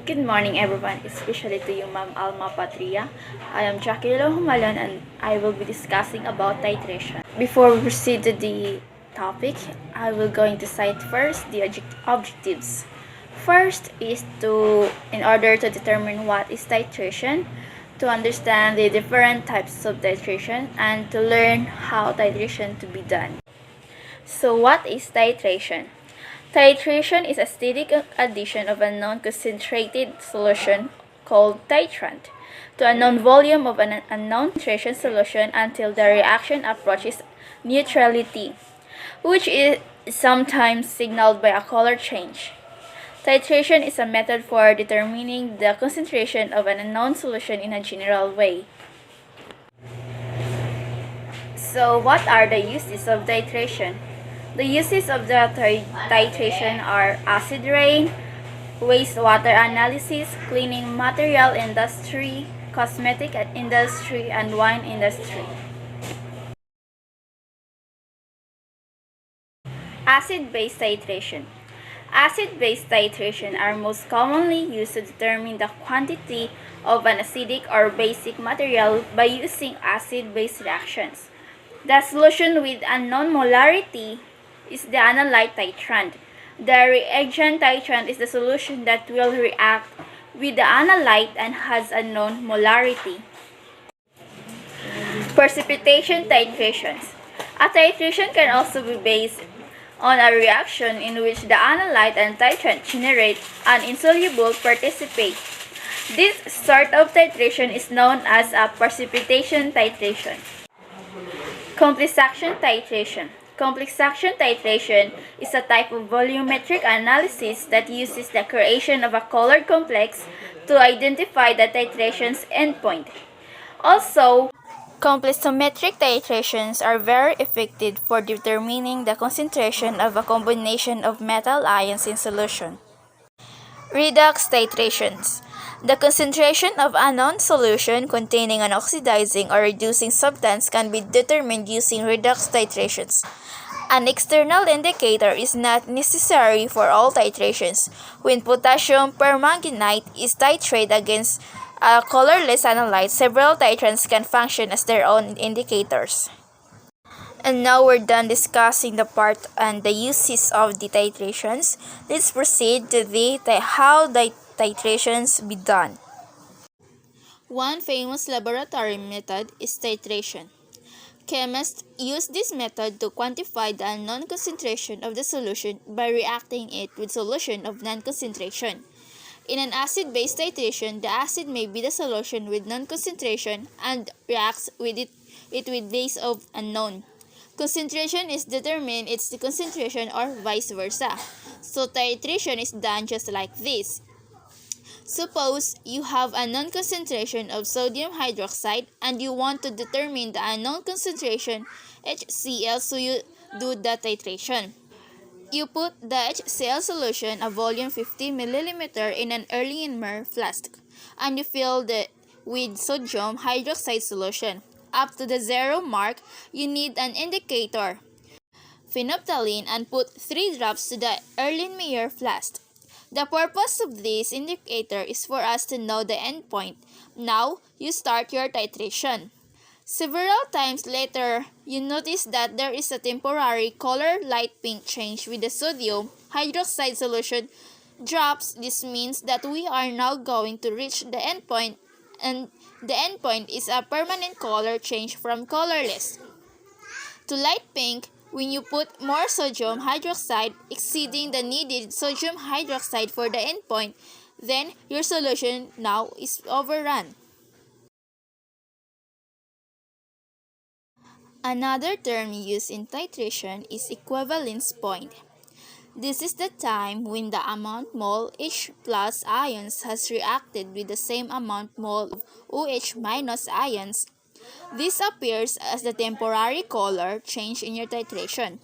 Good morning everyone, especially to you Ma'am Alma Patria. I am Jackielou Jumalon and I will be discussing about titration. Before we proceed to the topic, I will going to cite first the objectives. First is in order to determine what is titration, to understand the different types of titration, and to learn how titration to be done. So what is titration? Titration is a steady addition of a non-concentrated solution called titrant to a known volume of an unknown titration solution until the reaction approaches neutrality, which is sometimes signaled by a color change. Titration is a method for determining the concentration of an unknown solution in a general way. So what are the uses of titration? The uses of the titration are acid rain, wastewater analysis, cleaning material industry, cosmetic industry, and wine industry. Acid-base titration. Acid-base titration are most commonly used to determine the quantity of an acidic or basic material by using acid-base reactions. The solution with unknown molarity is the analyte titrant. The reagent titrant is the solution that will react with the analyte and has a known molarity. Precipitation titrations. A titration can also be based on a reaction in which the analyte and titrant generate an insoluble participate. This sort of titration is known as a precipitation titration. Complex action titration. Complex action titration is a type of volumetric analysis that uses the creation of a colored complex to identify the titration's endpoint. Also, complexometric titrations are very effective for determining the concentration of a combination of metal ions in solution. Redox titrations. The concentration of a known solution containing an oxidizing or reducing substance can be determined using redox titrations. An external indicator is not necessary for all titrations. When potassium permanganate is titrated against a colorless analyte, several titrants can function as their own indicators. And now we're done discussing the part and the uses of the titrations. Let's proceed to how the titrations be done. One famous laboratory method is titration. Chemists use this method to quantify the unknown concentration of the solution by reacting it with solution of non-concentration. In an acid-base titration, the acid may be the solution with non-concentration and reacts with it with base of unknown. Concentration is determined its concentration or vice versa. So titration is done just like this. Suppose you have a known concentration of sodium hydroxide and you want to determine the unknown concentration HCl, so you do the titration. You put the HCl solution, a volume 50 ml, in an Erlenmeyer flask and you fill it with sodium hydroxide solution. Up to the 0 mark, you need an indicator, phenolphthalein, and put 3 drops to the Erlenmeyer flask. The purpose of this indicator is for us to know the endpoint. Now, you start your titration. Several times later, you notice that there is a temporary color light pink change with the sodium hydroxide solution drops. This means that we are now going to reach the endpoint, and the endpoint is a permanent color change from colorless to light pink when you put more sodium hydroxide exceeding the needed sodium hydroxide for the endpoint. Then your solution now is overrun. Another term used in titration is equivalence point. This is the time when the amount mole H plus ions has reacted with the same amount mole of OH minus ions. This appears as the temporary color change in your titration,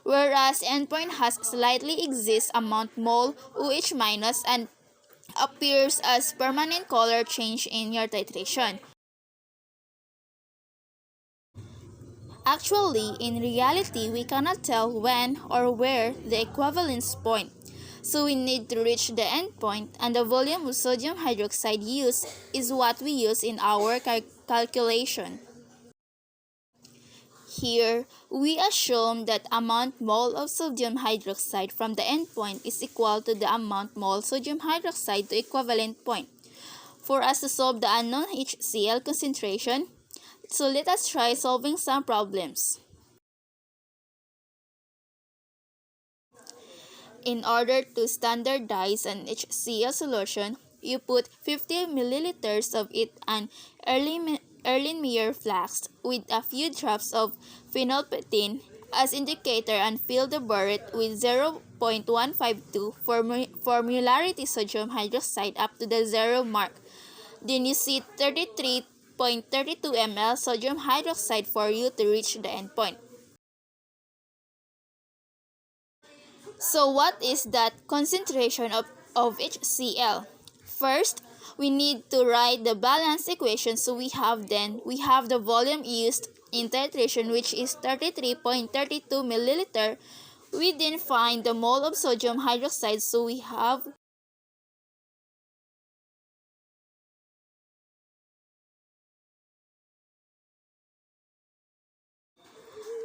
whereas endpoint has slightly exists amount mole OH minus and appears as permanent color change in your titration. Actually, in reality, we cannot tell when or where the equivalence point. So we need to reach the endpoint, and the volume of sodium hydroxide used is what we use in our calculation. Here, we assume that amount mole of sodium hydroxide from the endpoint is equal to the amount mole sodium hydroxide to equivalent point. For us to solve the unknown HCl concentration, so let us try solving some problems. In order to standardize an HCl solution, you put 50 milliliters of it in Erlenmeyer flask with a few drops of phenolphthalein as indicator and fill the burette with 0.152 for molarity sodium hydroxide up to the 0 mark. Then you see 33.32 ml sodium hydroxide for you to reach the endpoint. So what is that concentration of HCl? First, we need to write the balance equation. So we have the volume used in titration, which is 33.32 milliliter. We then find the mole of sodium hydroxide. So we have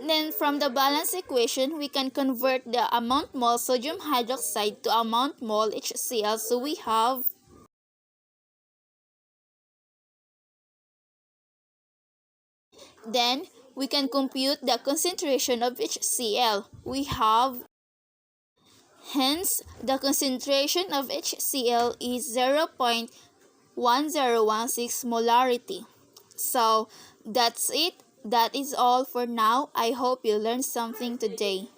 Then from the balance equation, we can convert the amount mole sodium hydroxide to amount mole HCl. So we have Then we can compute the concentration of HCl. We have Hence, the concentration of HCl is 0.1016 molarity. So that's it. That is all for now. I hope you learned something today.